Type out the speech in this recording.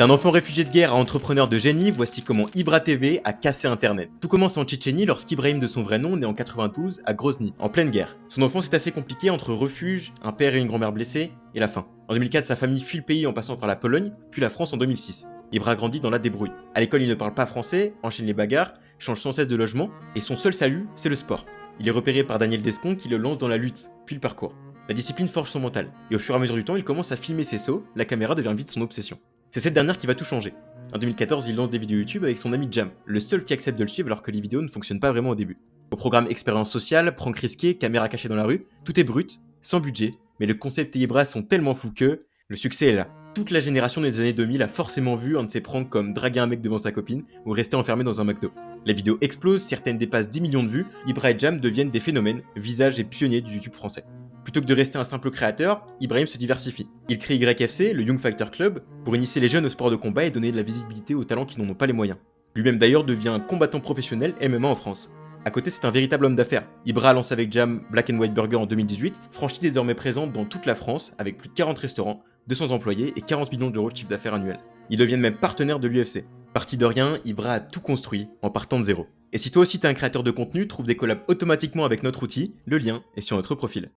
D'un enfant réfugié de guerre à entrepreneur de génie, voici comment Ibra TV a cassé Internet. Tout commence en Tchétchénie lorsqu'Ibrahim de son vrai nom naît en 92 à Grozny, en pleine guerre. Son enfance est assez compliquée entre refuge, un père et une grand-mère blessés, et la faim. En 2004, sa famille fuit le pays en passant par la Pologne, puis la France en 2006. Ibra grandit dans la débrouille. À l'école, il ne parle pas français, enchaîne les bagarres, change sans cesse de logement, et son seul salut, c'est le sport. Il est repéré par Daniel Descon qui le lance dans la lutte, puis le parcours. La discipline forge son mental, et au fur et à mesure du temps, il commence à filmer ses sauts, la caméra devient vite son obsession. C'est cette dernière qui va tout changer. En 2014, il lance des vidéos YouTube avec son ami Jam, le seul qui accepte de le suivre alors que les vidéos ne fonctionnent pas vraiment au début. Au programme expérience sociale, prank risqué, caméra cachée dans la rue, tout est brut, sans budget, mais le concept et Ibra sont tellement fous que le succès est là. Toute la génération des années 2000 a forcément vu un de ses pranks comme draguer un mec devant sa copine ou rester enfermé dans un McDo. Les vidéos explosent, certaines dépassent 10 millions de vues, Ibra et Jam deviennent des phénomènes, visages et pionniers du YouTube français. Plutôt que de rester un simple créateur, Ibrahim se diversifie. Il crée YFC, le Young Fighter Club, pour initier les jeunes au sport de combat et donner de la visibilité aux talents qui n'en ont pas les moyens. Lui-même d'ailleurs devient combattant professionnel MMA en France. À côté, c'est un véritable homme d'affaires. Ibra lance avec Jam Black and White Burger en 2018, franchise désormais présente dans toute la France, avec plus de 40 restaurants, 200 employés et 40 millions d'euros de chiffre d'affaires annuel. Ils deviennent même partenaires de l'UFC. Parti de rien, Ibra a tout construit en partant de zéro. Et si toi aussi t'es un créateur de contenu, trouve des collabs automatiquement avec notre outil, le lien est sur notre profil.